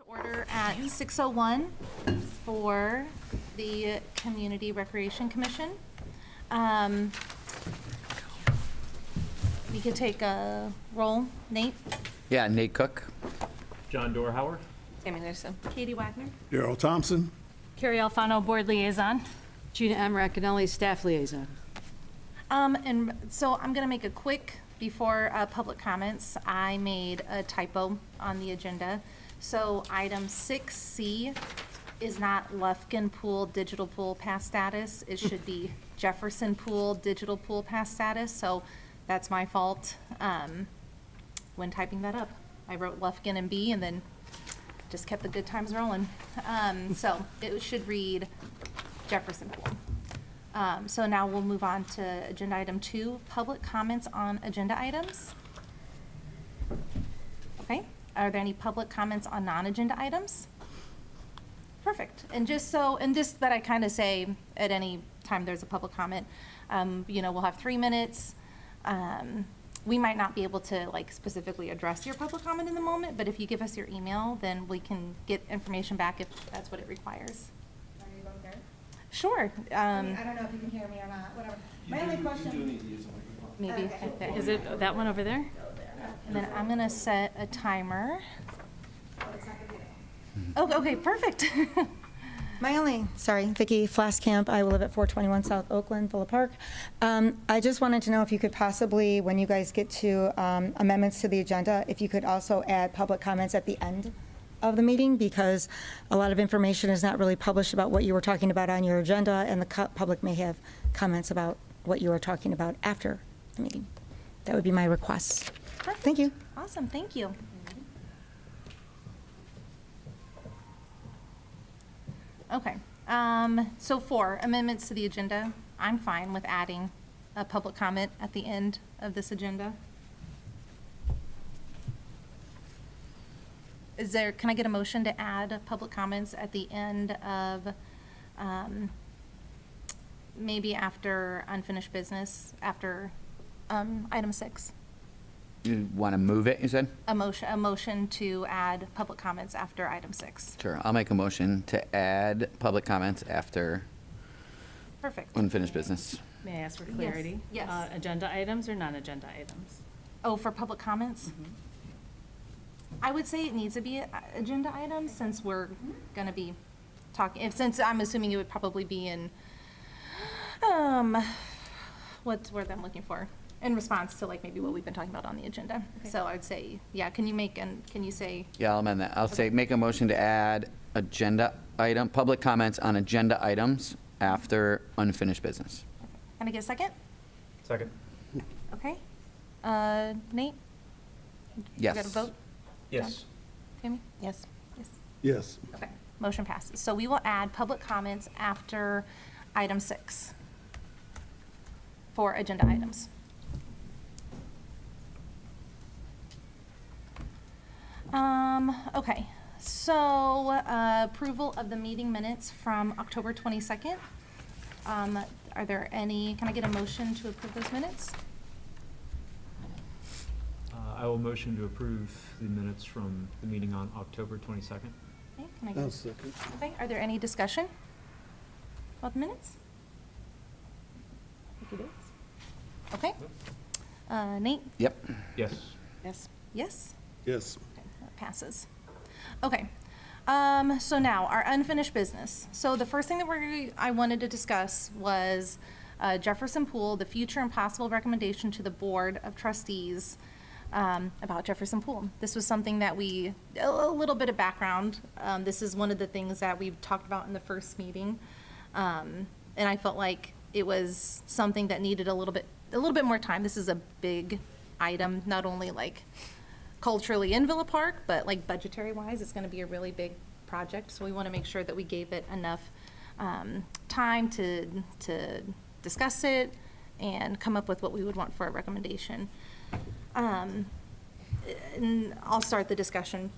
Order at 6:01 for the Community Recreation Commission. We could take a roll. Nate? Yeah, Nate Cook. John Dorhauer. Tammy Anderson. Katie Wagner? Darrell Thompson. Carrie Alfano, Board Liaison. Gina M. Racanelli, Staff Liaison. And so I'm going to make a quick, before public comments, I made a typo on the agenda. So item 6C is not Lufkin Pool Digital Pool Pass Status. It should be Jefferson Pool Digital Pool Pass Status. So that's my fault when typing that up. I wrote Lufkin and B and then just kept the good times rolling. So it should read Jefferson Pool. So now we'll move on to agenda item 2, public comments on agenda items. Okay, are there any public comments on non-agenda items? Perfect, and just so, and just that I kind of say at any time there's a public comment, you know, we'll have 3 minutes. We might not be able to like specifically address your public comment in the moment, but if you give us your email, then we can get information back if that's what it requires. Are you both there? Sure. I don't know if you can hear me or not, whatever. My only question. Maybe Okay. right there. Is it that one over there? And then I'm gonna set a timer. Oh, it's not gonna be there. Oh, okay, perfect. My only, sorry, Vicki Flaskamp, I live at 421 South Oakland, Villa Park. I just wanted to know if you could possibly, when you guys get to amendments to the agenda, if you could also add public comments at the end of the meeting, because a lot of information is not really published about what you were talking about on your agenda, and the public may have comments about what you were talking about after the meeting. That would be my request. Perfect. Thank you. Awesome, thank you. Okay, so for amendments to the agenda, I'm fine with adding a public comment at the end of this agenda. Is there, can I get a motion to add public comments at the end of, maybe after unfinished business, after item 6? You want to move it, you said? A motion to add public comments after item 6. Sure, I'll make a motion to add public comments after Perfect. unfinished business. May I ask for clarity? Yes. Agenda items or non-agenda items? Oh, for public comments? I would say it needs to be an agenda item since we're going to be talking, since I'm assuming it would probably be in, what's the word I'm looking for? In response to like maybe what we've been talking about on the agenda. So I would say, yeah, can you say? Yeah, I'll amend that. I'll say, make a motion to add agenda item, public comments on agenda items after unfinished business. Can I get a second? Second. Okay. Nate? Yes. We got a vote? Yes. Tammy? Yes. Yes. Yes. Okay, motion passes. So we will add public comments after item 6 for agenda items. Okay, so approval of the meeting minutes from October 22nd. Are there any, can I get a motion to approve those minutes? I will motion to approve the minutes from the meeting on October 22nd. Okay, can I get, I'll second. okay, are there any discussion about the minutes? Okay. Nate? Yep. Yes. Yes. Yes? Yes. Okay, that passes. Okay, so now, our unfinished business. So the first thing that I wanted to discuss was Jefferson Pool, the future and possible recommendation to the Board of Trustees about Jefferson Pool. This was something that a little bit of background. This is one of the things that we talked about in the first meeting. And I felt like it was something that needed a little bit more time. This is a big item, not only like culturally in Villa Park, but like budgetary wise, it's gonna be a really big project. So we wanna make sure that we gave it enough time to discuss it and come up with what we would want for a recommendation. And I'll start the discussion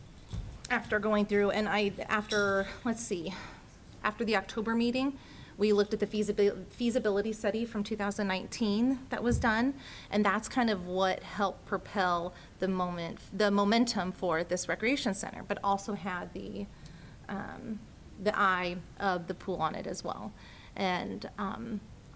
after going through, and after the October meeting, We looked at the feasibility study from 2019 that was done, and that's kind of what helped propel the momentum for this recreation center, but also had the eye of the pool on it as well. And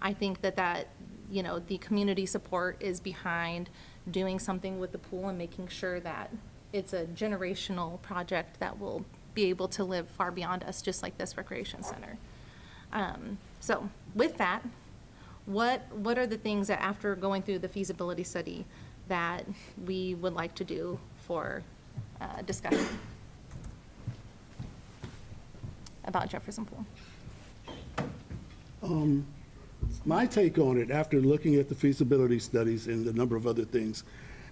I think that, you know, the community support is behind doing something with the pool and making sure that it's a generational project that will be able to live far beyond us, just like this recreation center. So with that, what are the things that, after going through the feasibility study, that we would like to do for discussion about Jefferson Pool? My take on it, after looking at the feasibility studies and a number of other things,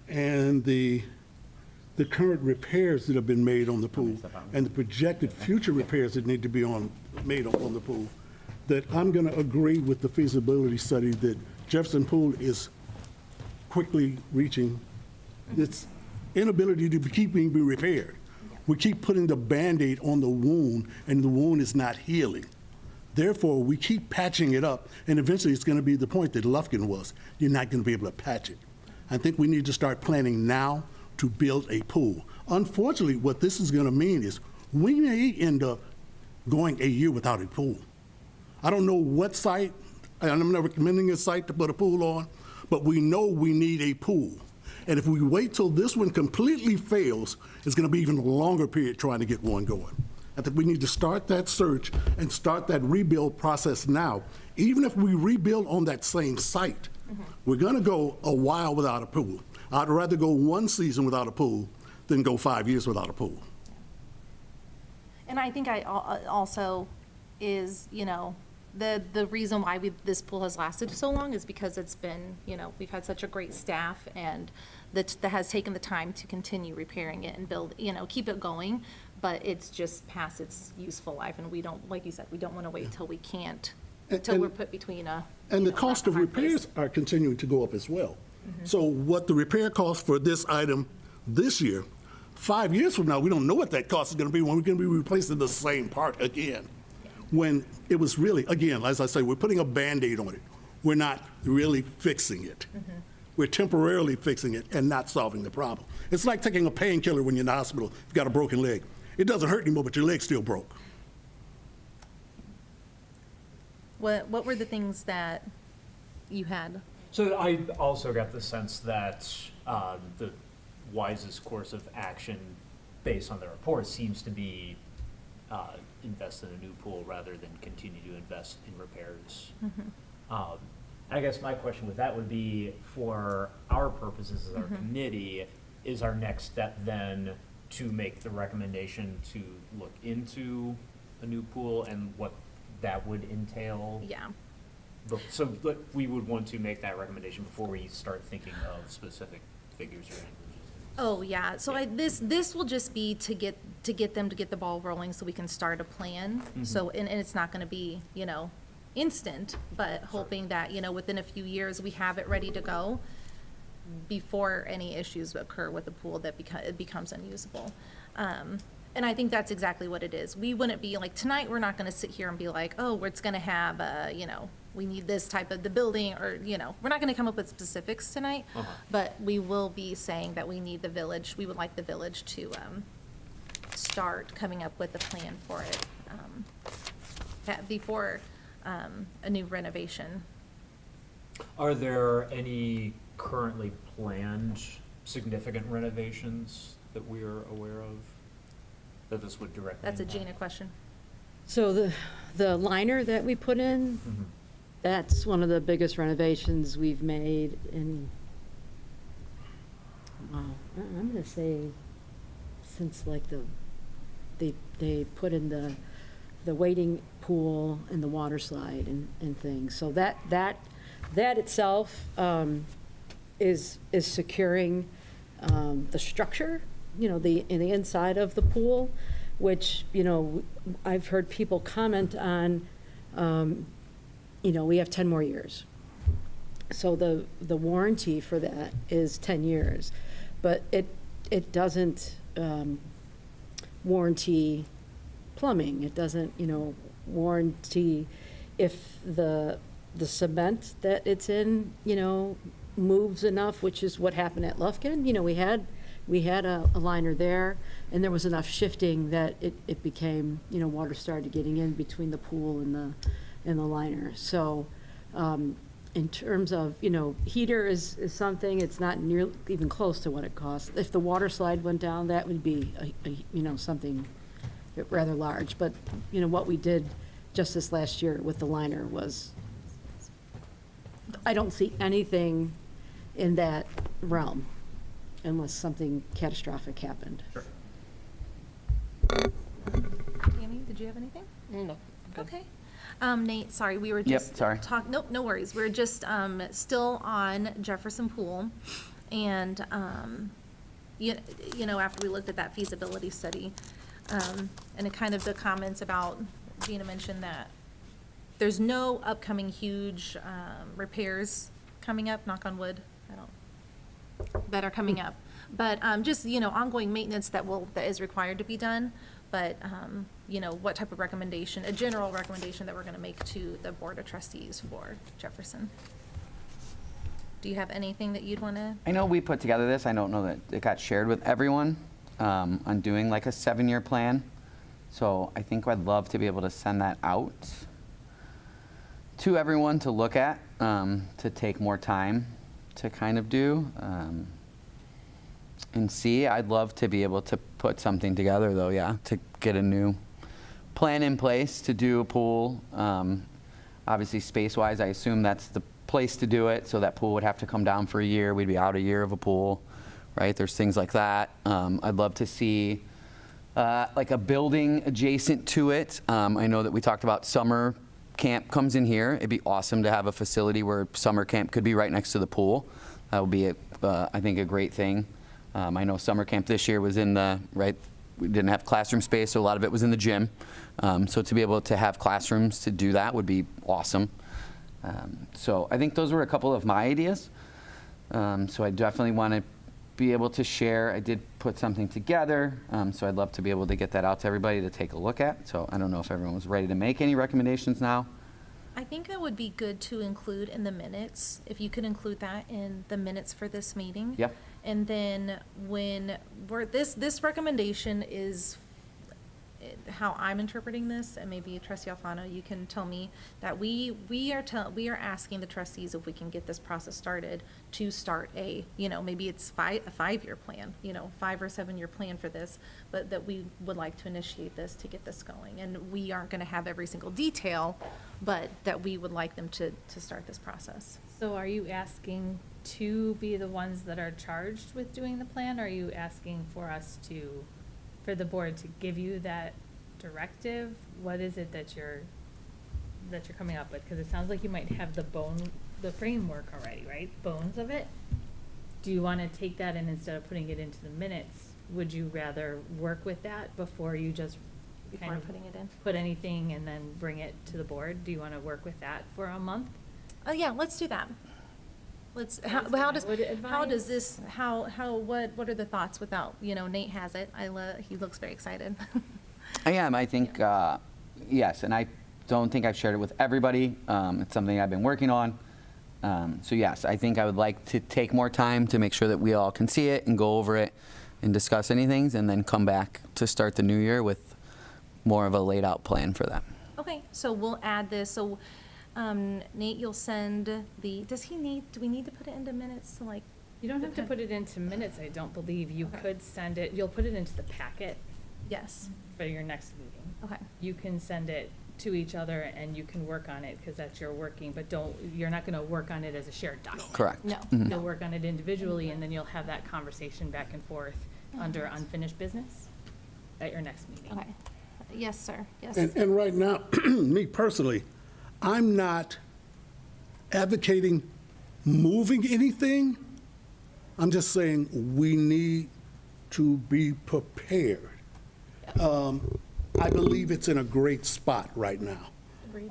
and the current repairs that have been made on the pool, and the projected future repairs that need to be made on the pool, that I'm going to agree with the feasibility study that Jefferson Pool is quickly reaching its inability to keep being repaired. We keep putting the Band-Aid on the wound, and the wound is not healing. Therefore, we keep patching it up, and eventually it's going to be the point that Lufkin was. You're not going to be able to patch it. I think we need to start planning now to build a pool. Unfortunately, what this is going to mean is we may end up going a year without a pool. I don't know what site, and I'm not recommending a site to put a pool on, but we know we need a pool. And if we wait till this one completely fails, it's going to be even a longer period trying to get one going. I think we need to start that search and start that rebuild process now. Even if we rebuild on that same site, we're going to go a while without a pool. I'd rather go one season without a pool than go 5 years without a pool. And I think also is, you know, the reason why this pool has lasted so long is because it's been, you know, we've had such a great staff, and that has taken the time to continue repairing it and build, you know, keep it going, but it's just past its useful life, and we don't, like you said, we don't want to wait till we can't, till we're put between a. And the you know, cost of rock and hard place. repairs are continuing to go up as well. So what the repair cost for this item this year, 5 years from now, we don't know what that cost is going to be when we're going to be replacing the same part again. When it was really, again, as I say, we're putting a Band-Aid on it. We're not really fixing it. We're temporarily fixing it and not solving the problem. It's like taking a painkiller when you're in the hospital, you've got a broken leg. It doesn't hurt anymore, but your leg's still broke. What were the things that you had? So I also got the sense that the wisest course of action, based on the report, seems to be invest in a new pool rather than continue to invest in repairs. I guess my question with that would be, for our purposes as our committee, is our next step then to make the recommendation to look into a new pool and what that would entail? Yeah. So like, we would want to make that recommendation before we start thinking of specific figures or languages. Oh, yeah, so this will just be to get the ball rolling so we can start a plan. So, and it's not gonna be, you know, instant, but hoping that, you know, within a few years, we have it ready to go before any issues occur with the pool that it becomes unusable. And I think that's exactly what it is. We wouldn't be, like, tonight, we're not gonna sit here and be like, oh, it's gonna have, you know, we need this type of the building, or, you know, we're not gonna come up with specifics tonight, but we will be saying that we need the village, we would like the village to start coming up with a plan for it before a new renovation. Are there any currently planned significant renovations that we are aware of that this would directly That's a impact? Gina question. So the liner that we put in, that's one of the biggest renovations we've made in, wow, I'm gonna say since like they put in the wading pool and the water slide and things. So that itself is securing the structure, you know, in the inside of the pool, which, you know, I've heard people comment on, you know, we have 10 more years. So the warranty for that is 10 years, but it doesn't warranty plumbing. It doesn't, you know, warranty if the cement that it's in, you know, moves enough, which is what happened at Lufkin. You know, we had a liner there, and there was enough shifting that it became, you know, water started getting in between the pool and the liner. So, in terms of, you know, heater is something, it's not near, even close to what it costs. If the water slide went down, that would be, you know, something rather large. But, you know, what we did just this last year with the liner was, I don't see anything in that realm unless something catastrophic happened. Sure. Amy, did you have anything? No. Okay. Nate, sorry, we were Yep, just. sorry. Nope, no worries. We're just, still on Jefferson Pool. And, you know, after we looked at that feasibility study, and it kind of the comments about, Gina mentioned that there's no upcoming huge, repairs coming up, knock on wood, that are coming up. But, just, you know, ongoing maintenance that is required to be done. But, you know, what type of recommendation, a general recommendation that we're going to make to the Board of Trustees for Jefferson? Do you have anything that you'd want to? I know we put together this, I don't know that it got shared with everyone, on doing like a 7-year plan. So I think I'd love to be able to send that out to everyone to look at, to take more time to kind of do, and see. I'd love to be able to put something together though, yeah, to get a new plan in place to do a pool. Obviously space-wise, I assume that's the place to do it, so that pool would have to come down for a year. We'd be out a year of a pool, right? There's things like that. I'd love to see like a building adjacent to it. I know that we talked about summer camp comes in here. It'd be awesome to have a facility where summer camp could be right next to the pool. That would be, I think, a great thing. I know summer camp this year was in the, right, we didn't have classroom space, so a lot of it was in the gym. So to be able to have classrooms to do that would be awesome. So I think those were a couple of my ideas. So I definitely want to be able to share. I did put something together, so I'd love to be able to get that out to everybody to take a look at. So I don't know if everyone was ready to make any recommendations now. I think that would be good to include in the minutes, if you could include that in the minutes for this meeting. Yep. And then when this recommendation is how I'm interpreting this, and maybe Trustee Alfano, you can tell me that we are asking the trustees if we can get this process started to start a, you know, maybe it's a 5-year plan, you know, 5 or 7-year plan for this, but that we would like to initiate this to get this going. And we aren't going to have every single detail, but that we would like them to start this process. So are you asking to be the ones that are charged with doing the plan? Or are you asking for us to, for the board to give you that directive? What is it that you're coming up with? Because it sounds like you might have the framework already, right? Bones of it. Do you want to take that and instead of putting it into the minutes, would you rather work with that before you just Before kind of putting it in? put anything and then bring it to the board? Do you want to work with that for a month? Yeah, let's do that. What are the thoughts without, you know, Nate has it. He looks very excited. I am. I think, yes, and I don't think I've shared it with everybody. It's something I've been working on. So yes, I think I would like to take more time to make sure that we all can see it and go over it and discuss any things, and then come back to start the new year with more of a laid out plan for that. Okay, so we'll add this. So, Nate, you'll send do we need to put it into minutes to like? You don't have to put it into minutes, I don't believe. You could send it, you'll put it into the packet Yes, for your next meeting. okay. You can send it to each other and you can work on it because that's your working, but you're not going to work on it as a shared document. Correct. No, Mhm. You'll work on it individually and then you'll have that conversation back and forth under unfinished business at your next meeting. okay. Yes, sir, yes. And right now, me personally, I'm not advocating moving anything. I'm just saying we need to be prepared. I believe it's in a great spot right now. Agreed.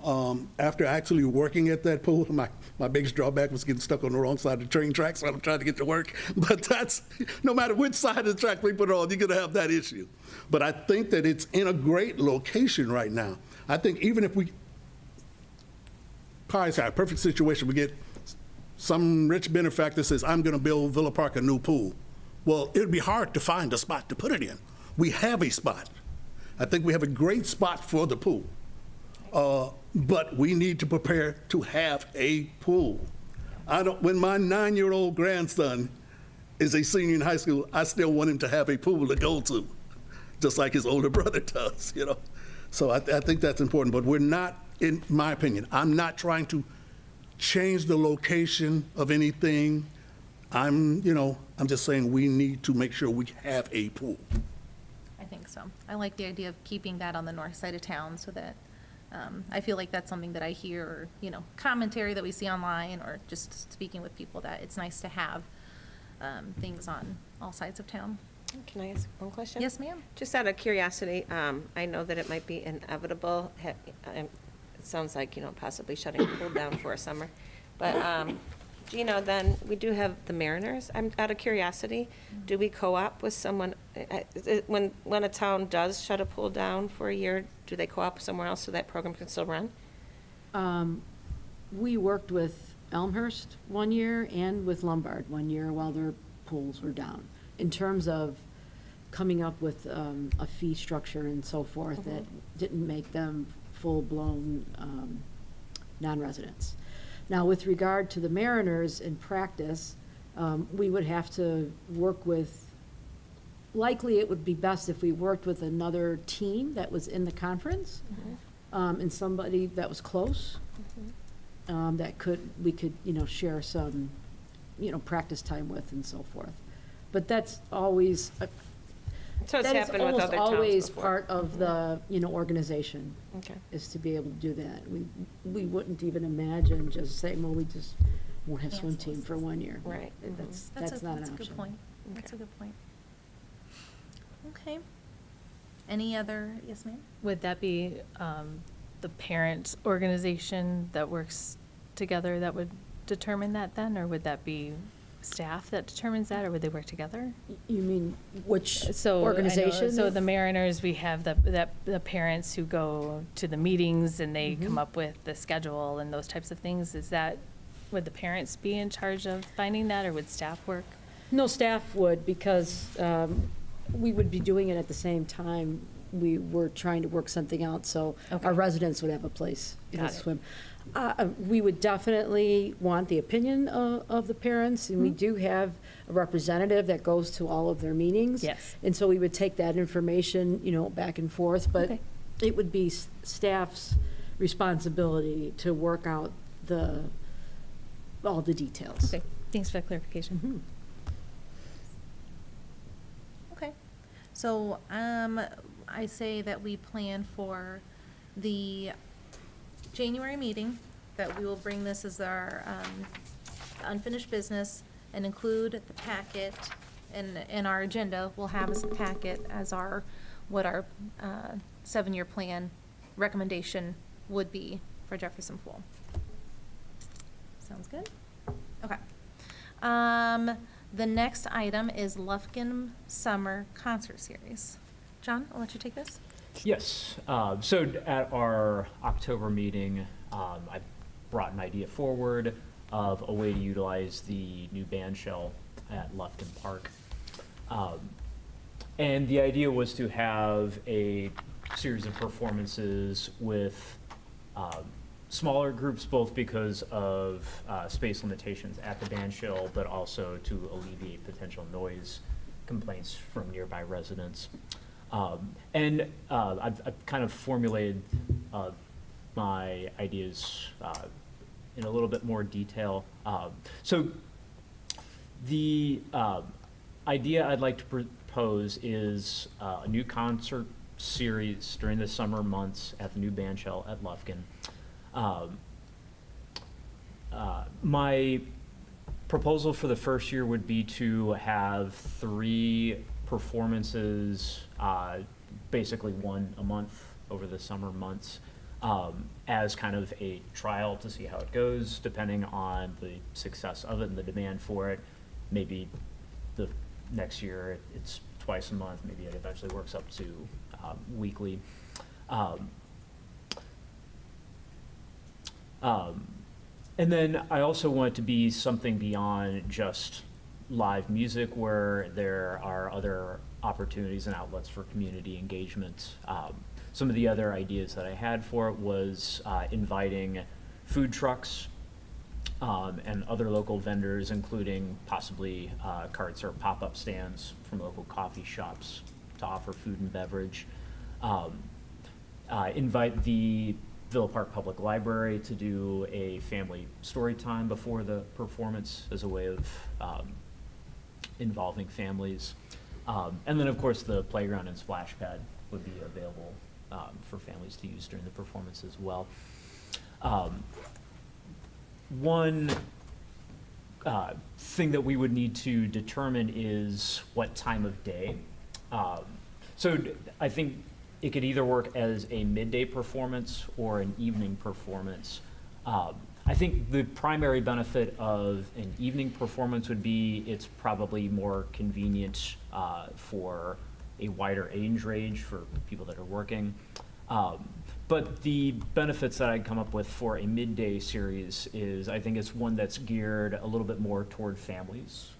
After actually working at that pool, my biggest drawback was getting stuck on the wrong side of the train tracks while I'm trying to get to work. But that's, no matter which side of the track we put it on, you're gonna have that issue. But I think that it's in a great location right now. I think even if we, pie sky, perfect situation. We get some rich benefactor says, I'm going to build Villa Park a new pool. Well, it would be hard to find a spot to put it in. We have a spot. I think we have a great spot for the pool. But we need to prepare to have a pool. When my 9-year-old grandson is a senior in high school, I still want him to have a pool to go to, just like his older brother does, you know. So I think that's important, but we're not, in my opinion, I'm not trying to change the location of anything. I'm just saying we need to make sure we have a pool. I think so. I like the idea of keeping that on the north side of town so that, I feel like that's something that I hear, or, commentary that we see online, or just speaking with people, that it's nice to have things on all sides of town. Can I ask one question? Yes, ma'am. Just out of curiosity, I know that it might be inevitable. It sounds like, possibly shutting the pool down for a summer. But, Gino, then we do have the Mariners. I'm out of curiosity. Do we co-op with someone? When a town does shut a pool down for a year, do they co-op somewhere else so that program can still run? We worked with Elmhurst one year and with Lombard one year while their pools were down, in terms of coming up with a fee structure and so forth that didn't make them full-blown non-residents. Now, with regard to the Mariners in practice, we would have to work with, likely it would be best if we worked with another team that was in the conference, and somebody that was close, that we could, share some, practice time with and so forth. But that's always, So it's that is happened with almost other towns always before. part of the, organization, Okay. is to be able to do that. We wouldn't even imagine just saying, well, we just won't have swim team for 1 year. Right. That's not an That's a option. good point. That's a good point. Okay. Any other, yes, ma'am? Would that be the parent organization that works together that would determine that then? Or would that be staff that determines that, or would they work together? You mean which So, I know- organization? So the Mariners, we have the parents who go to the meetings and they come up with the schedule and those types of things. Would the parents be in charge of finding that, or would staff work? No, staff would, because we would be doing it at the same time. We were trying to work something out, so Okay. our residents would have a place to Got it. swim. We would definitely want the opinion of the parents, and we do have a representative that goes to all of their meetings. Yes. And so we would take that information, back and forth, but Okay. it would be staff's responsibility to work out all the details. Okay, thanks for that clarification. Mhm. Okay. So, I say that we plan for the January meeting, that we will bring this as our unfinished business and include the packet in our agenda. We'll have as a packet as what our 7-year plan recommendation would be for Jefferson Pool. Sounds good? Okay. The next item is Lufkin Summer Concert Series. John, I'll let you take this. Yes. So at our October meeting, I brought an idea forward of a way to utilize the new band shell at Lufkin Park. And the idea was to have a series of performances with smaller groups, both because of space limitations at the band shell, but also to alleviate potential noise complaints from nearby residents. And I've kind of formulated my ideas in a little bit more detail. So the idea I'd like to propose is a new concert series during the summer months at the new band shell at Lufkin. My proposal for the first year would be to have 3 performances, basically 1 a month over the summer months, as kind of a trial to see how it goes, depending on the success of it and the demand for it. Maybe the next year it's twice a month, maybe it eventually works up to And then I also want it to be something beyond just live music, where there are other opportunities and outlets for community engagement. Some of the other ideas that I had for it was inviting food trucks and other local vendors, including possibly carts or pop-up stands from local coffee shops to offer food and beverage. Invite the Villa Park Public Library to do a family story time before the performance as a way of involving families. And then, of course, the playground and splash pad would be available for families to use during the performance as well. One thing that we would need to determine is what time of day. So I think it could either work as a midday performance or an evening performance. I think the primary benefit of an evening performance would be it's probably more convenient for a wider age range for people that are working. But the benefits that I'd come up with for a midday series is I think it's one that's geared a little bit more toward families,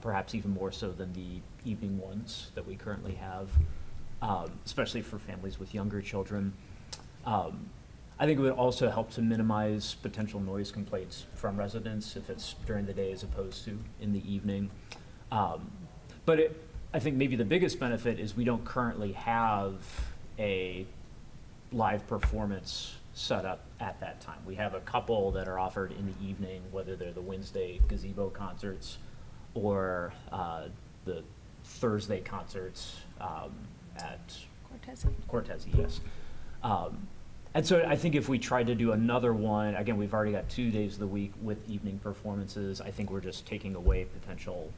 perhaps even more so than the evening ones that we currently have, especially for families with younger children. I think it would also help to minimize potential noise complaints from residents if it's during the day as opposed to in the evening. But I think maybe the biggest benefit is we don't currently have a live performance set up at that time. We have a couple that are offered in the evening, whether they're the Wednesday gazebo concerts or the Thursday concerts at Cortese, yes. And so I think if we tried to do another one, again, we've already got 2 days of the week with evening performances. I think we're just taking away potential,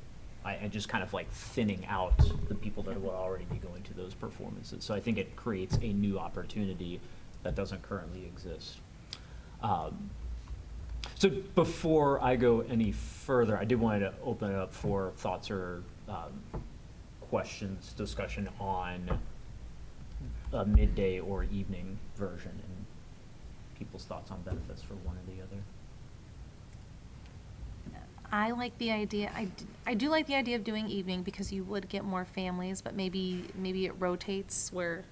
and just kind of like thinning out the people that will already be going to those performances. So I think it creates a new opportunity that doesn't currently exist. So before I go any further, I did want to open it up for thoughts or questions, discussion on a midday or evening version and people's thoughts on benefits for one or the other. I like the idea, I do like the idea of doing evening because you would get more families, but maybe it rotates where,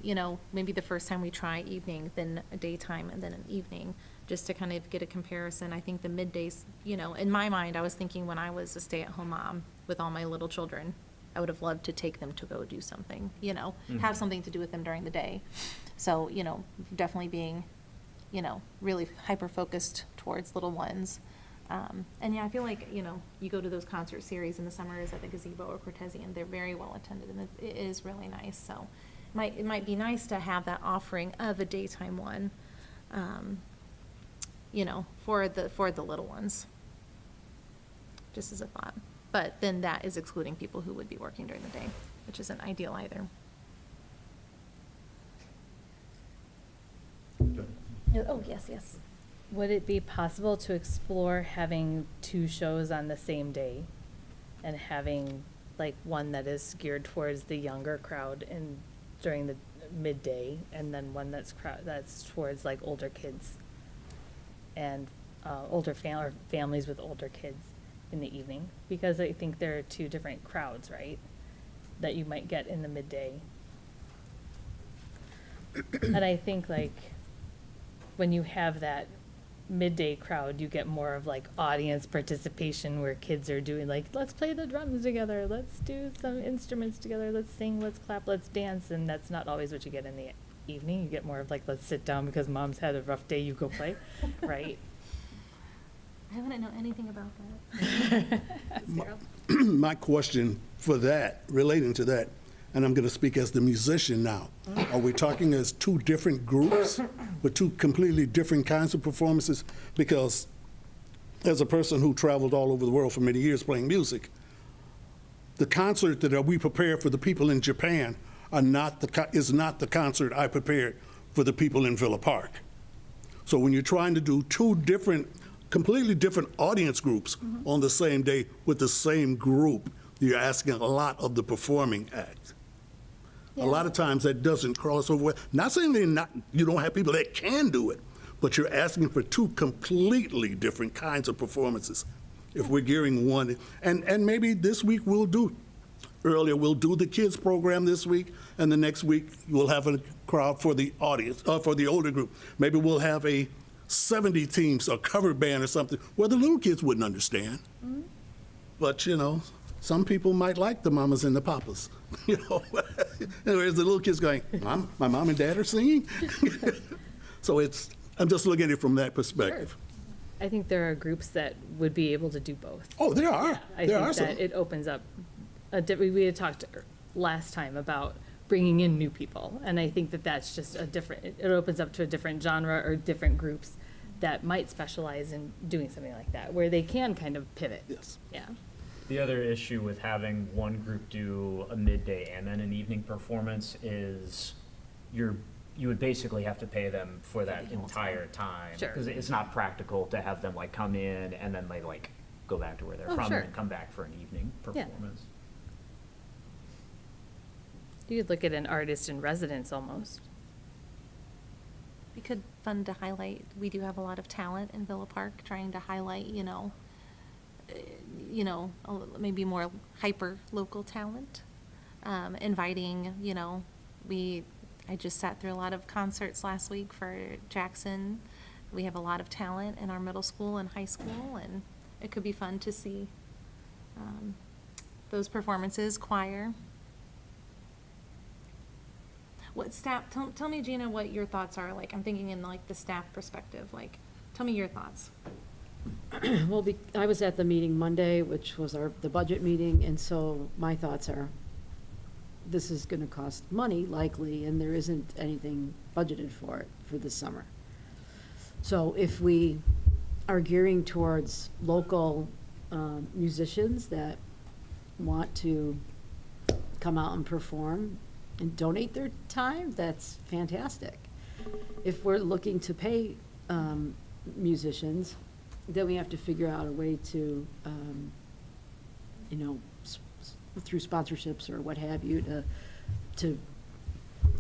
you know, maybe the first time we try evening, then a daytime, and then an evening, just to kind of get a comparison. I think the middays, you know, in my mind, I was thinking when I was a stay-at-home mom with all my little children, I would have loved to take them to go do something, you know, have something to do with them during the day. So, you know, definitely being, you know, really hyper-focused towards little ones. And yeah, I feel like, you know, you go to those concert series in the summers at the gazebo or Cortese, and they're very well attended, and it is really nice. So it might be nice to have that offering of a daytime one, you know, for the little ones, just as a thought. But then that is excluding people who would be working during the day, which isn't ideal either. Oh, yes, yes. Would it be possible to explore having 2 shows on the same day and having like one that is geared towards the younger crowd and during the midday, and then one that's towards like older kids and older families with older kids in the evening? Because I think there are 2 different crowds, right, that you might get in the midday. And I think like when you have that midday crowd, you get more of like audience participation where kids are doing like, let's play the drums together, let's do some instruments together, let's sing, let's clap, let's dance. And that's not always what you get in the evening. You get more of like, let's sit down because mom's had a rough day, you go play, right? I wouldn't know anything about that. My question for that, relating to that, and I'm going to speak as the musician now. Are we talking as 2 different groups with 2 completely different kinds of performances? Because as a person who traveled all over the world for many years playing music, the concert that we prepare for the people in Japan is not the concert I prepared for the people in Villa Park. So when you're trying to do 2 completely different audience groups on the same day with the same group, you're asking a lot of the performing act. A lot of times that doesn't cross over. Not saying you don't have people that can do it, but you're asking for two completely different kinds of performances. If we're gearing one, and maybe this week we'll do the kids program this week, and the next week we'll have a crowd for the audience, for the older group. Maybe we'll have a 70 teams, a cover band or something, where the little kids wouldn't understand. But, you know, some people might like the mamas and the papas, you know. Whereas the little kids going, Mom, my mom and dad are singing? So I'm just looking at it from that perspective. I think there are groups that would be able to do both. Oh, there are. I There are think some. that it opens up, we had talked last time about bringing in new people, and I think that that's just a different, it opens up to a different genre or different groups that might specialize in doing something like that, where they can kind of pivot. Yes. Yeah. The other issue with having one group do a midday and then an evening performance is you would basically have to pay them for that entire time. Sure. Because it's not practical to have them like come in and then they like go back to where they're Oh, from sure. and come back for an evening Yeah. performance. You could look at an artist in residence almost. We could fun to highlight, we do have a lot of talent in Villa Park, trying to highlight, maybe more hyper local talent. Inviting, I just sat through a lot of concerts last week for Jackson. We have a lot of talent in our middle school and high school, and it could be fun to see those performances, choir. What staff, tell me, Gina, what your thoughts are. Like, I'm thinking in like the staff perspective, like, tell me your thoughts. Well, I was at the meeting Monday, which was the budget meeting, and so my thoughts are, this is gonna cost money likely, and there isn't anything budgeted for it for this summer. So if we are gearing towards local musicians that want to come out and perform and donate their time, that's fantastic. If we're looking to pay musicians, then we have to figure out a way to, through sponsorships or what have you, to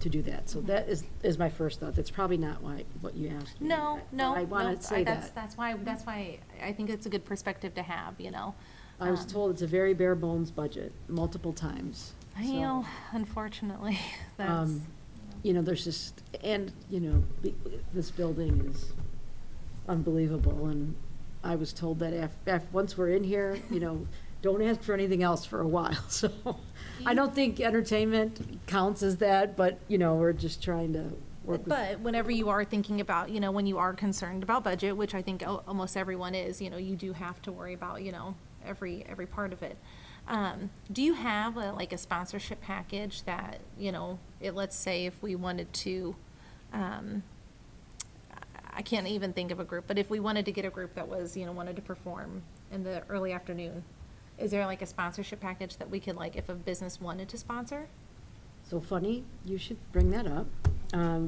do that. So that is my first thought. That's probably not what you asked me. No, no, I want no, to say that's, that. that's why I think it's a good perspective to have, I was Um, told it's a very bare bones budget, multiple times. I So, know, unfortunately, that's, there's just, and, this building is unbelievable, and I was told that once we're in here, don't ask for anything else for a while, so I don't think entertainment counts as that, but, we're just trying to work with. but whenever you are thinking about, when you are concerned about budget, which I think almost everyone is, you do have to worry about, every part of it. Do you have a sponsorship package that, let's say if we wanted to, I can't even think of a group, but if we wanted to get a group that was, wanted to perform in the early afternoon, is there a sponsorship package that we could, if a business wanted to sponsor? So funny, you should bring that up.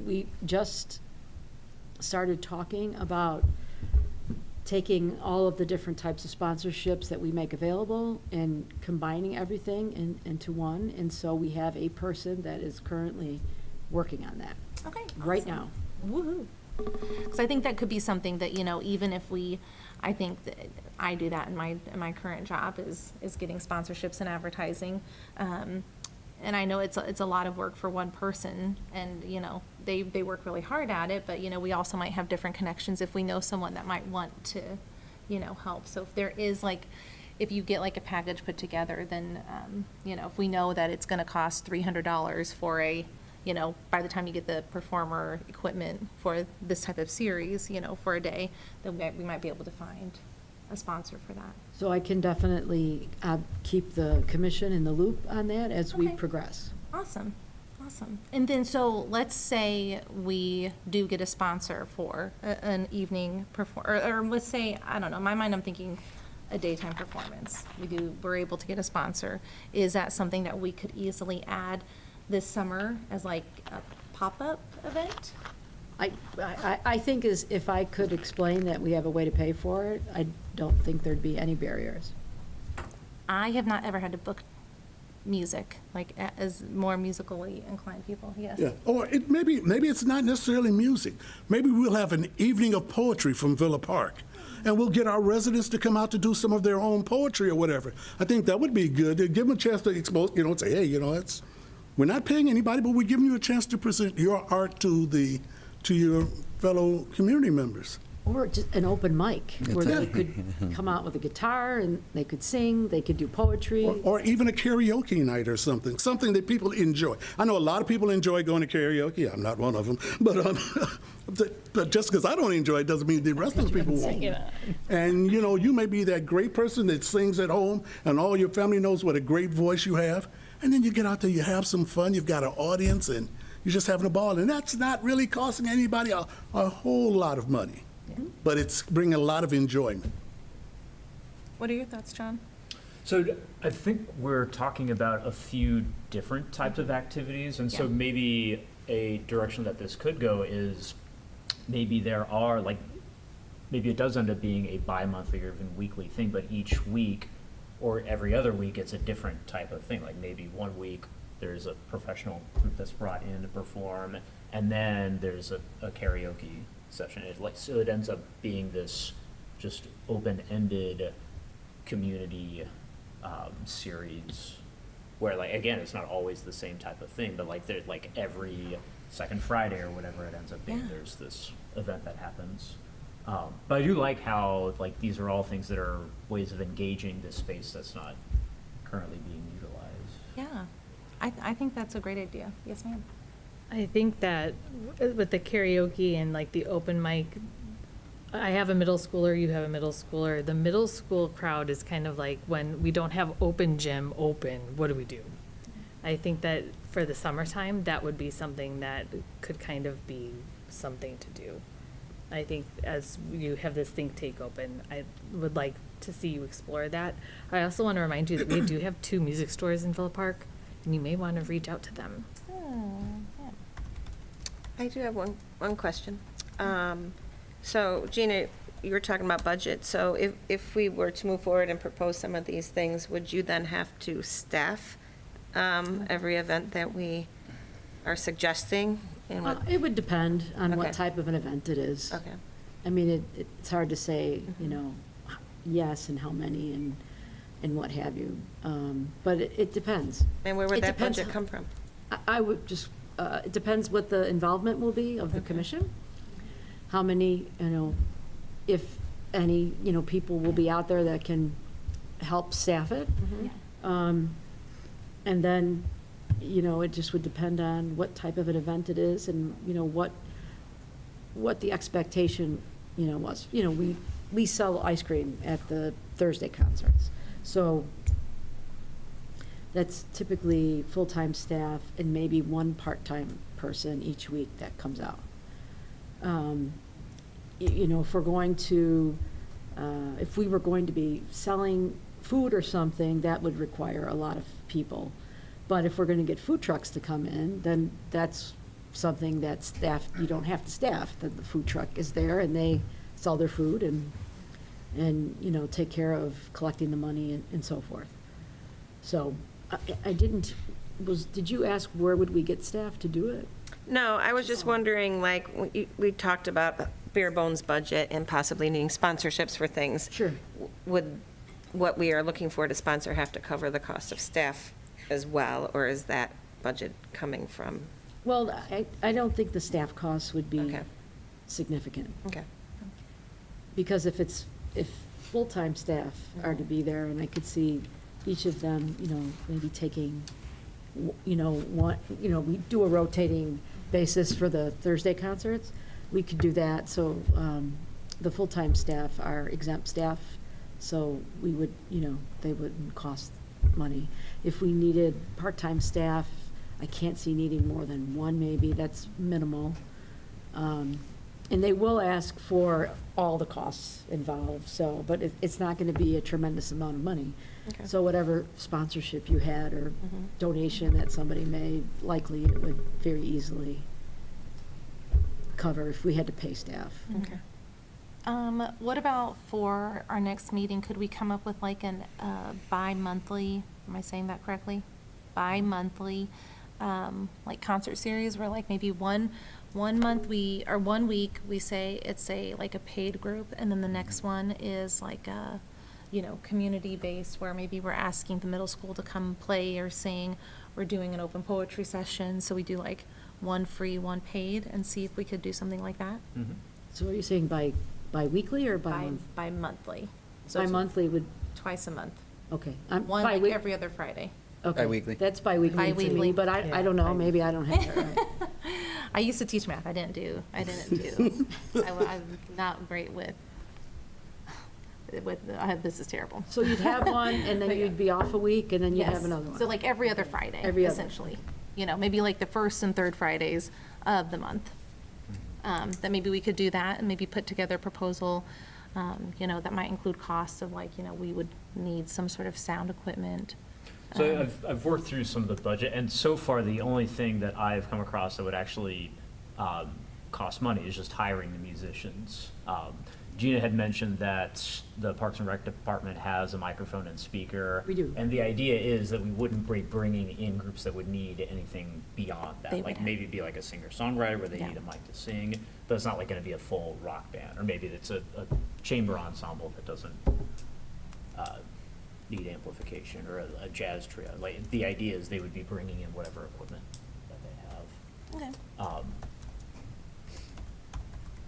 We just started talking about taking all of the different types of sponsorships that we make available and combining everything into one. And so we have a person that is currently working on that Okay. right awesome. now. Woohoo. Because I think that could be something that, even if I think that I do that in my current job is getting sponsorships and advertising. And I know it's a lot of work for one person, and, they work really hard at it, but, we also might have different connections if we know someone that might want to, help. So if there is if you get a package put together, then, if we know that it's gonna cost $300 for by the time you get the performer equipment for this type of series, for a day, then we might be able to find a sponsor for that. So I can definitely keep the commission in the loop on that as we Okay. progress. Awesome, awesome. And then, so let's say we do get a sponsor for an evening or let's say, I don't know, in my mind, I'm thinking a daytime performance. We're able to get a sponsor. Is that something that we could easily add this summer as a pop-up event? I think if I could explain that we have a way to pay for it, I don't think there'd be any barriers. I have not ever had to book music, like as more musically inclined people, yes. Yeah, or maybe it's not necessarily music. Maybe we'll have an evening of poetry from Villa Park, and we'll get our residents to come out to do some of their own poetry or whatever. I think that would be good, to give them a chance to expose, say, hey, we're not paying anybody, but we're giving you a chance to present your art to your fellow community members. Or just an open mic, where they could come out with a guitar and they could sing, they could do poetry. Or even a karaoke night or something that people enjoy. I know a lot of people enjoy going to karaoke. I'm not one of them, but just because I don't enjoy it doesn't mean the rest of the people won't. And you may be that great person that sings at home, and all your family knows what a great voice you have. And then you get out there, you have some fun, you've got an audience, and you're just having a ball. And that's not really costing anybody a whole lot of money. But it's bringing a lot of enjoyment. What are your thoughts, John? So I think we're talking about a few different types of activities, and so Yeah. maybe a direction that this could go is maybe there are, like, maybe it does end up being a bi-monthly or even weekly thing, but each week or every other week it's a different type of thing. Like maybe one week there's a professional group that's brought in to perform, and then there's a karaoke session. So it ends up being this just open-ended community series where, like, again, it's not always the same type of thing, but like every second Friday or whatever it ends up being, Yeah. there's this event that happens. But I do like how, like, these are all things that are ways of engaging this space that's not currently being utilized. Yeah, I think that's a great idea. Yes, ma'am. I think that with the karaoke and like the open mic, I have a middle schooler, you have a middle schooler. The middle school crowd is kind of like, when we don't have open gym open, what do we do? I think that for the summertime, that would be something that could kind of be something to do. I think as you have this think tank open, I would like to see you explore that. I also want to remind you that we do have 2 music stores in Villa Park, and you may want to reach out to them. I do have one question. So Gina, you were talking about budget. So if we were to move forward and propose some of these things, would you then have to staff every event that we are suggesting? And what? It would depend on what Okay. type of an event it is. Okay. I mean, it's hard to say, yes, and how many, and what have you. But it depends. And where would It that depends budget how- come from? I would just, it depends what the involvement will be of the commission. How many, if any, people will be out there that can help staff it. And then, it just would depend on what type of an event it is and, what the expectation, was. We sell ice cream at the Thursday concerts. So that's typically full-time staff and maybe one part-time person each week that comes out. If we're going to, if we were going to be selling food or something, that would require a lot of people. But if we're going to get food trucks to come in, then that's something that you don't have to staff. The food truck is there and they sell their food and take care of collecting the money and so forth. So did you ask where would we get staff to do it? No, I was just wondering, like, we talked about bare bones budget and possibly needing sponsorships for things. Sure. Would what we are looking for to sponsor have to cover the cost of staff as well, or is that budget coming from? Well, I don't think the staff costs would be Okay. significant. Okay. Because if full-time staff are to be there, and I could see each of them, maybe taking, one, we do a rotating basis for the Thursday concerts, we could do that. So the full-time staff are exempt staff, so we would, they wouldn't cost money. If we needed part-time staff, I can't see needing more than one, maybe, that's minimal. And they will ask for all the costs involved, so, but it's not going to be a tremendous amount of money. Okay. So whatever sponsorship you had or donation that somebody made, likely it would very easily cover if we had to pay staff. Okay. What about for our next meeting? Could we come up with like an bi-monthly, am I saying that correctly? bi-monthly, like concert series where like maybe one month or 1 week, we say it's like a paid group, and then the next one is like a, community-based, where maybe we're asking the middle school to come play or sing. We're doing an open poetry session, so we do like one free, one paid, and see if we could do something like that. So are you saying bi-weekly or bi-month? Bi-monthly. So it's Bi-monthly would, twice a month. okay. One like every other Friday. Okay. Bi-weekly. That's bi-weekly to Bi-weekly. me, but I don't know, maybe I don't have it right. I used to teach math. I didn't do. I'm not great with, this is terrible. So you'd have one, and then you'd be off a week, and then you'd have Yes. another one. So like every other Friday, Every other. essentially. Maybe like the first and third Fridays of the month. That maybe we could do that and maybe put together a proposal, that might include costs of like, we would need some sort of sound equipment. So I've worked through some of the budget, and so far, the only thing that I've come across that would actually cost money is just hiring the musicians. Gina had mentioned that the Parks and Rec department has a microphone and speaker. We do. And the idea is that we wouldn't be bringing in groups that would need anything beyond They that. would Like have- maybe be like a singer-songwriter where they Yeah. need a mic to sing, but it's not like gonna be a full rock band. Or maybe it's a chamber ensemble that doesn't need amplification, or a jazz trio. Like, the idea is they would be bringing in whatever equipment that they have. Okay.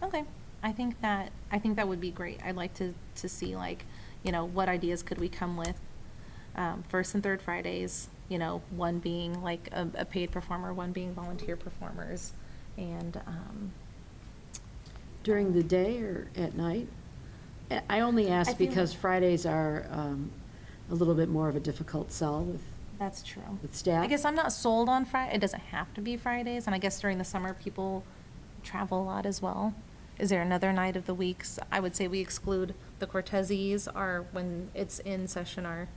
Okay. I think that would be great. I'd like to see like, what ideas could we come with, first and third Fridays, one being like a paid performer, one being volunteer performers, and, During the day or at night? I only I ask feel because like- Fridays are a little bit more of a difficult sell that's true. with staff. I guess I'm not sold on Friday. It doesn't have to be Fridays, and I guess during the summer, people travel a lot as well. Is there another night of the weeks? I would say we exclude the Corteses are when it's in session are,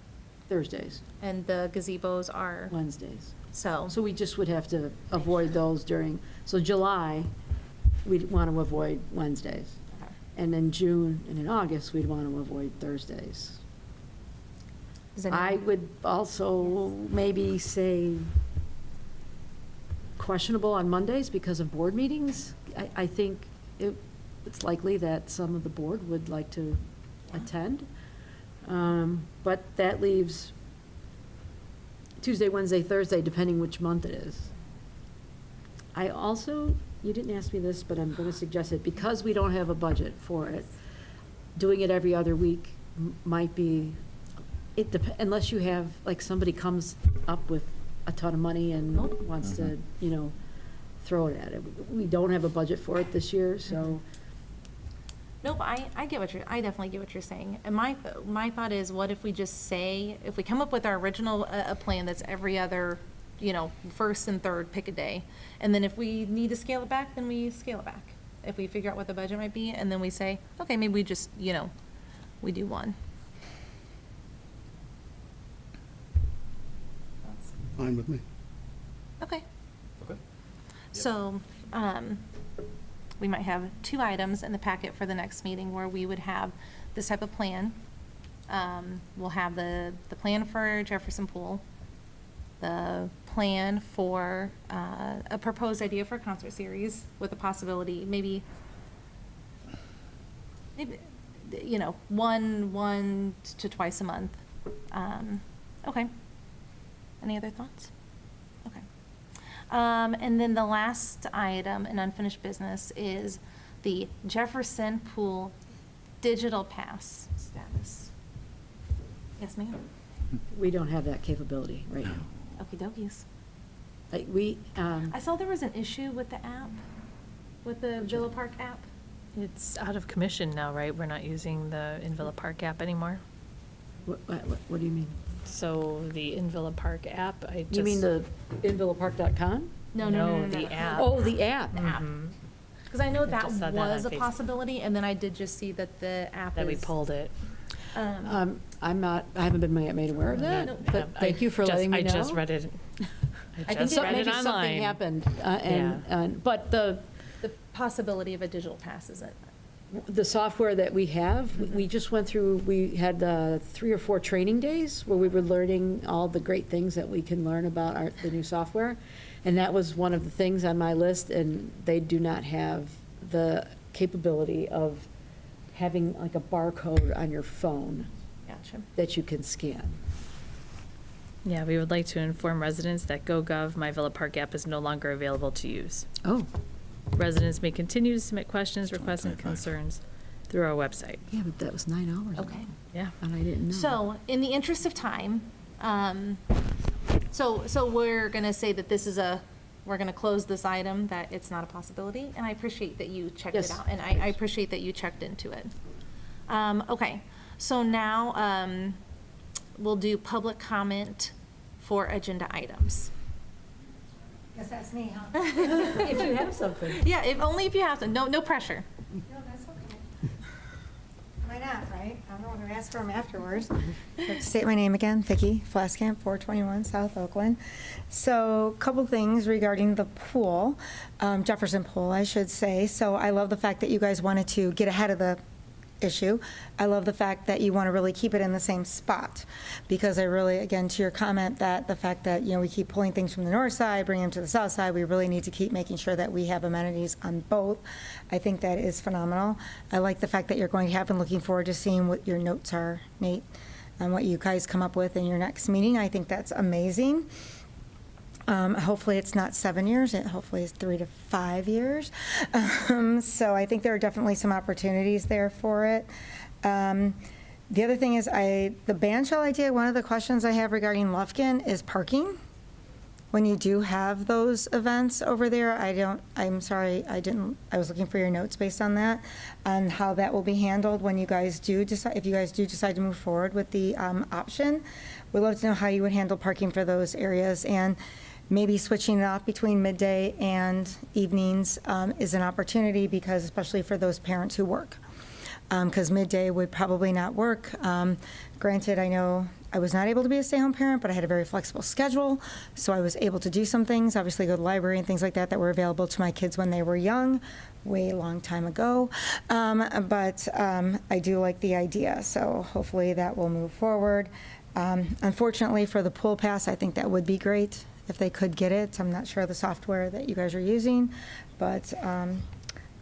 Thursdays, and the gazebos are, Wednesdays. so. So we just would have to avoid those so July, we'd want to avoid Wednesdays. Okay. And in June and in August, we'd want to avoid Thursdays. Does I anyone- would also maybe say questionable on Mondays because of board meetings. I think it's likely that some of the board would like to attend. But that leaves Tuesday, Wednesday, Thursday, depending which month it is. I also, you didn't ask me this, but I'm going to suggest it, because we don't have a budget for it, doing it every other week might be, unless you have, like, somebody comes up with a ton of money and wants to, throw it at it. We don't have a budget for it this year, so. Nope, I definitely get what you're saying. And my thought is, what if we just say, if we come up with our original, a plan that's every other, first and third, pick a day. And then if we need to scale it back, then we scale it back. If we figure out what the budget might be, and then we say, okay, maybe we just, we do one. Fine with me. Okay. Okay. So, we might have 2 items in the packet for the next meeting where we would have this type of plan. We'll have the plan for Jefferson Pool, the plan for, a proposed idea for a concert series with a possibility, maybe, one to twice a month. Okay. Any other thoughts? Okay. And then the last item in unfinished business is the Jefferson Pool Digital Pass status. Yes, ma'am? We don't have that capability right now. Okey dokies. Like, I saw there was an issue with the app, with the Villa Park app. It's out of commission now, right? We're not using the In Villa Park app anymore. what do you mean? So the In Villa Park app, I just. You mean the invillapark.com? No, the app. Oh, the app. The app. Because I know that just saw that was on a Facebook. possibility, and then I did just see that the app That we is. pulled it. I haven't been made aware of No. that, but thank you for letting me know. I just read it. I think just it- read it Maybe something online. happened, Yeah. but the, The possibility of a digital pass isn't the software that we have, we just went through, we had 3 or 4 training days where we were learning all the great things that we can learn about the new software. And that was one of the things on my list, and they do not have the capability of having like a barcode on your phone Gotcha. that you can scan. Yeah, we would like to inform residents that GoGov My Villa Park app is no longer available to use. Oh, Residents may continue to submit questions, requests, and concerns through our website. yeah, but that was 9 hours ago. Okay. Yeah. And I didn't know. So, in the interest of time, so we're gonna say that this is we're gonna close this item, that it's not a possibility, and I appreciate that you checked it Yes. out, and I appreciate that you checked into it. Okay, so now, we'll do public comment for agenda items. Guess that's me, huh? If you have something. Yeah, only if you have to, no pressure. No, that's okay. Why not, right? I'm the one who asked for them afterwards. State my name again, Vicki Flaskamp, 421 South Oakland. So, couple things regarding the pool, Jefferson Pool, I should say. So I love the fact that you guys wanted to get ahead of the issue. I love the fact that you want to really keep it in the same spot, because I really, again, to your comment, that the fact that, we keep pulling things from the north side, bringing them to the south side, we really need to keep making sure that we have amenities on both. I think that is phenomenal. I like the fact that you're going to have, and looking forward to seeing what your notes are, Nate, and what you guys come up with in your next meeting. I think that's amazing. Hopefully it's not 7 years, hopefully it's 3 to 5 years. So I think there are definitely some opportunities there for it. The other thing is the bandshell idea, one of the questions I have regarding Lufkin is parking. When you do have those events over there, I'm sorry, I was looking for your notes based on that, on how that will be handled when you guys do decide, if you guys do decide to move forward with the option. We'd love to know how you would handle parking for those areas, and maybe switching it off between midday and evenings is an opportunity, because especially for those parents who work. Because midday would probably not work. Granted, I know I was not able to be a stay-home parent, but I had a very flexible schedule, so I was able to do some things, obviously go to the library and things like that were available to my kids when they were young, way long time ago. But I do like the idea, so hopefully that will move forward. Unfortunately, for the pool pass, I think that would be great if they could get it. I'm not sure of the software that you guys are using, but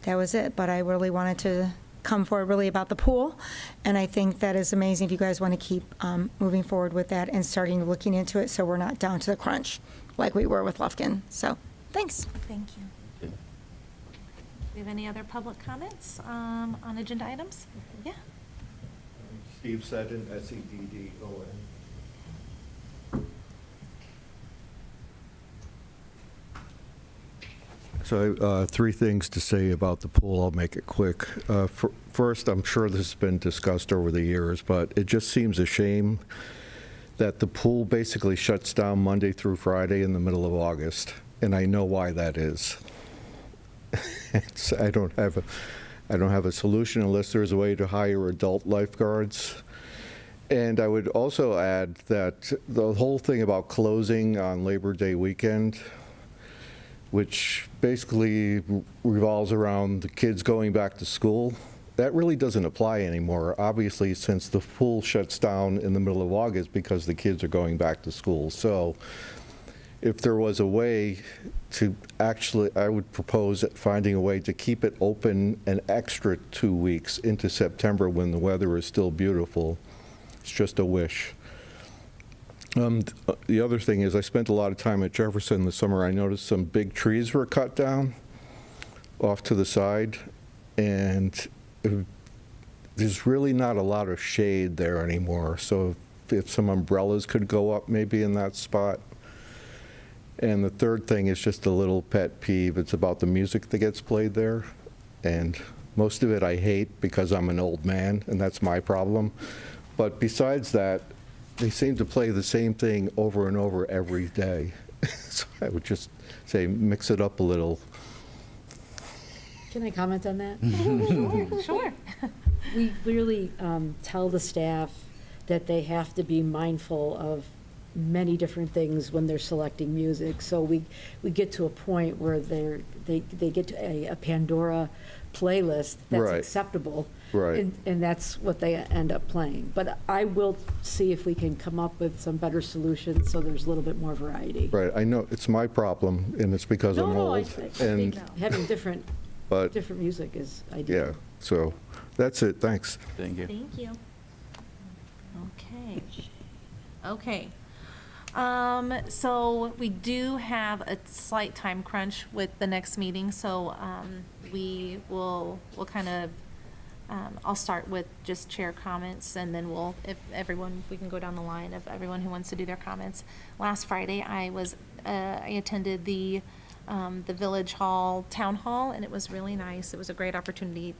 that was it. But I really wanted to come forward really about the pool, and I think that is amazing if you guys want to keep moving forward with that and starting looking into it, so we're not down to the crunch like we were with Lufkin. So, thanks. Thank you. Do we have any other public comments on agenda items? Yeah. Steve Seddon, Seddon. So 3 things to say about the pool. I'll make it quick. First, I'm sure this has been discussed over the years, but it just seems a shame that the pool basically shuts down Monday through Friday in the middle of August, and I know why that is. I don't have a solution unless there's a way to hire adult lifeguards. And I would also add that the whole thing about closing on Labor Day weekend, which basically revolves around the kids going back to school, that really doesn't apply anymore, obviously, since the pool shuts down in the middle of August because the kids are going back to school. So if there was a way to actually, I would propose finding a way to keep it open an extra 2 weeks into September when the weather is still beautiful. It's just a wish. The other thing is, I spent a lot of time at Jefferson this summer. I noticed some big trees were cut down off to the side, and there's really not a lot of shade there anymore. So if some umbrellas could go up maybe in that spot. And the third thing is just a little pet peeve. It's about the music that gets played there. And most of it I hate because I'm an old man, and that's my problem. But besides that, they seem to play the same thing over and over every day. So I would just say, mix it up a little. Can I comment on that? Sure. We really tell the staff that they have to be mindful of many different things when they're selecting music. So we get to a point where they get to a Pandora playlist that's Right. acceptable. Right. And that's what they end up playing. But I will see if we can come up with some better solutions so there's a little bit more variety. Right, I know, it's my problem, and it's because I'm No, I old. think And, having different but, music is yeah, ideal. so, that's it, thanks. Thank you. Thank you. Okay. Okay. So we do have a slight time crunch with the next meeting, so we'll kind of, I'll start with just chair comments, and then if everyone, we can go down the line of everyone who wants to do their comments. Last Friday, I attended the Village Hall Town Hall, and it was really nice. It was a great opportunity.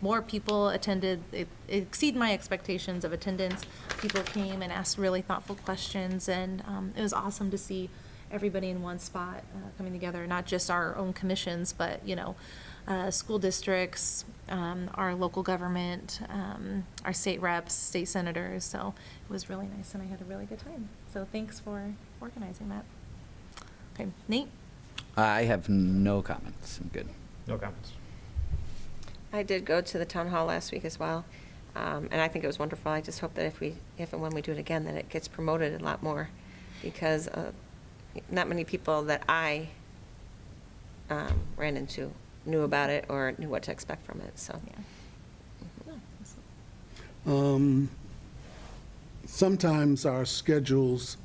More people attended, it exceeded my expectations of attendance. People came and asked really thoughtful questions, and it was awesome to see everybody in one spot coming together, not just our own commissions, but, school districts, our local government, our state reps, state senators. So it was really nice, and I had a really good time. So thanks for organizing that. Okay, Nate? I have no comments. I'm good. No comments. I did go to the town hall last week as well, and I think it was wonderful. I just hope that if and when we do it again, that it gets promoted a lot more, because not many people that I ran into knew about it or knew what to expect from it, so. Yeah. Sometimes our schedules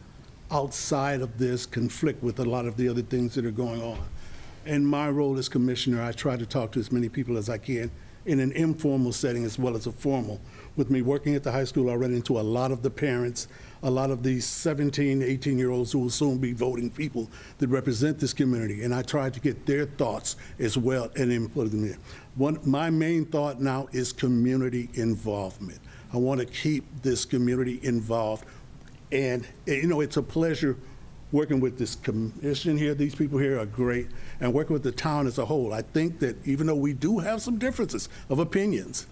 outside of this conflict with a lot of the other things that are going on. In my role as commissioner, I try to talk to as many people as I can in an informal setting as well as a formal. With me working at the high school, I run into a lot of the parents, a lot of these 17, 18-year-olds who will soon be voting people that represent this community, and I try to get their thoughts as well and input them in. My main thought now is community involvement. I want to keep this community involved, and it's a pleasure working with this commission here. These people here are great, and working with the town as a whole. I think that even though we do have some differences of opinions,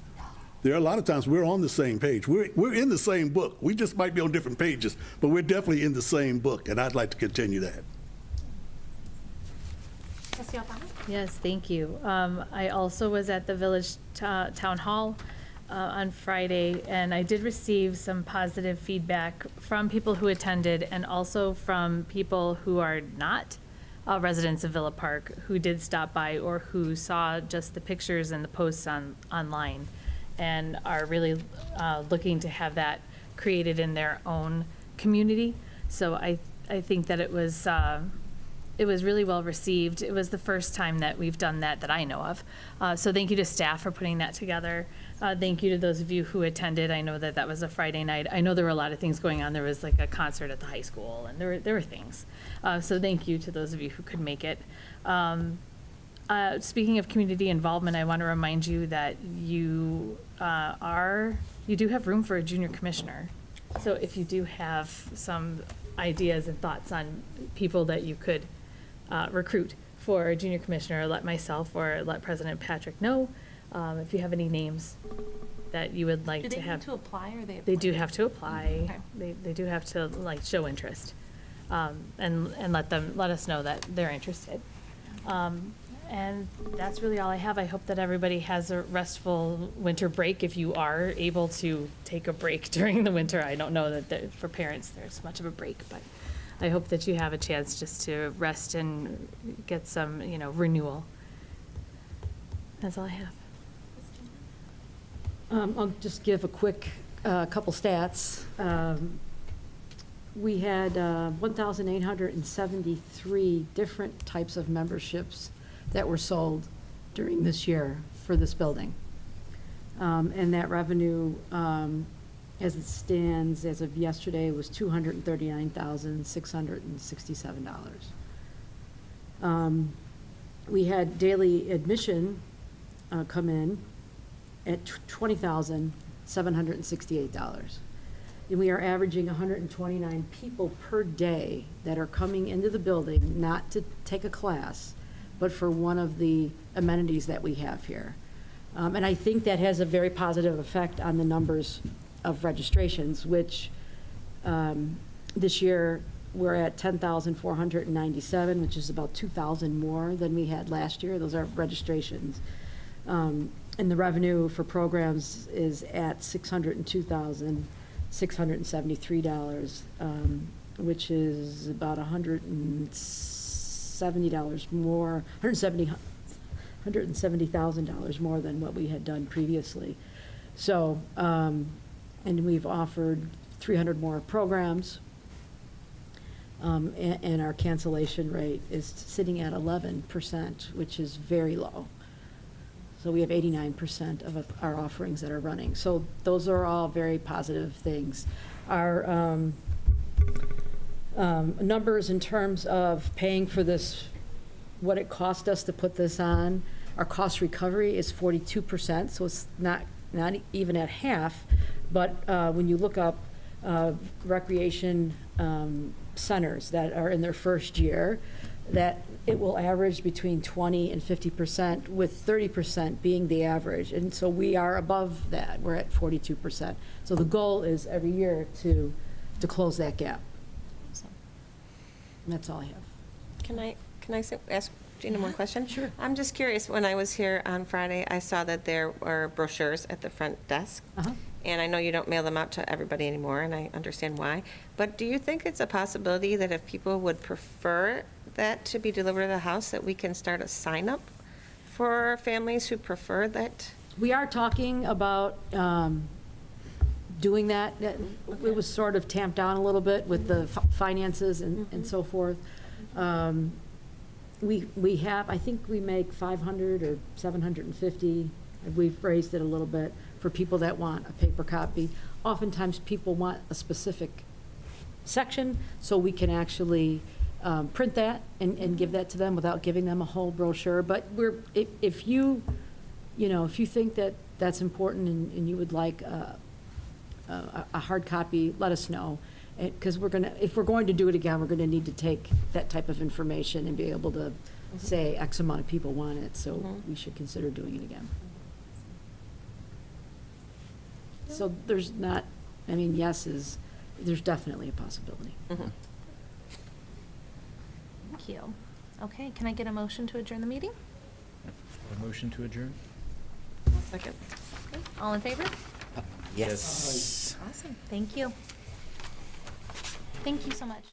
there are a lot of times we're on the same page. We're in the same book. We just might be on different pages, but we're definitely in the same book, and I'd like to continue that. Trustee Alfano? Yes, thank you. I also was at the Village Town Hall on Friday, and I did receive some positive feedback from people who attended, and also from people who are not residents of Villa Park, who did stop by or who saw just the pictures and the posts online, and are really looking to have that created in their own community. So I think that it was really well received. It was the first time that we've done that I know of. So thank you to staff for putting that together. Thank you to those of you who attended. I know that was a Friday night. I know there were a lot of things going on. There was like a concert at the high school, and there were things. So thank you to those of you who could make it. Speaking of community involvement, I want to remind you that you do have room for a junior commissioner. So if you do have some ideas and thoughts on people that you could recruit for a junior commissioner, let myself or let President Patrick know. If you have any names that you would like Do to they have. need to apply, or they? They do apply? have to apply. Okay. They do have to show interest, and let us know that they're interested. And that's really all I have. I hope that everybody has a restful winter break if you are able to take a break during the winter. I don't know that for parents there's much of a break, but I hope that you have a chance just to rest and get some, renewal. That's all I have. I'll just give a quick couple stats. We had 1,873 different types of memberships that were sold during this year for this building. And that revenue, as it stands as of yesterday, was $239,667. We had daily admission come in at $20,768. And we are averaging 129 people per day that are coming into the building, not to take a class, but for one of the amenities that we have here. And I think that has a very positive effect on the numbers of registrations, which This year, we're at 10,497, which is about 2,000 more than we had last year. Those are registrations. And the revenue for programs is at $602,673, which is about $170 more, $170,000 more than what we had done previously. So, and we've offered 300 more programs. And our cancellation rate is sitting at 11%, which is very low. So we have 89% of our offerings that are running. So those are all very positive things. Our numbers in terms of paying for this, what it cost us to put this on, our cost recovery is 42%, so it's not even at half. But when you look up recreation centers that are in their first year, that it will average between 20 and 50%, with 30% being the average. And so we are above that. We're at 42%. So the goal is every year to close that gap. So, and that's all I have. Can I ask Gina one question? Sure. I'm just curious, when I was here on Friday, I saw that there were brochures at the front desk. Uh-huh. And I know you don't mail them out to everybody anymore, and I understand why. But do you think it's a possibility that if people would prefer that to be delivered to the house, that we can start a sign-up for families who prefer that? We are talking about doing that. It was sort of tamped down a little bit with the finances and so forth. We have, I think we make 500 or 750. We've raised it a little bit for people that want a paper copy. Oftentimes, people want a specific section, so we can actually print that and give that to them without giving them a whole brochure. But if you think that that's important and you would like a hard copy, let us know. Because if we're going to do it again, we're gonna need to take that type of information and be able to say X amount of people want it, so we should consider doing it again. So there's not, there's definitely a possibility. Mhm. Thank you. Okay, can I get a motion to adjourn the meeting? A motion to adjourn? Second. Okay, all in favor? Yes. Awesome, thank you. Thank you so much.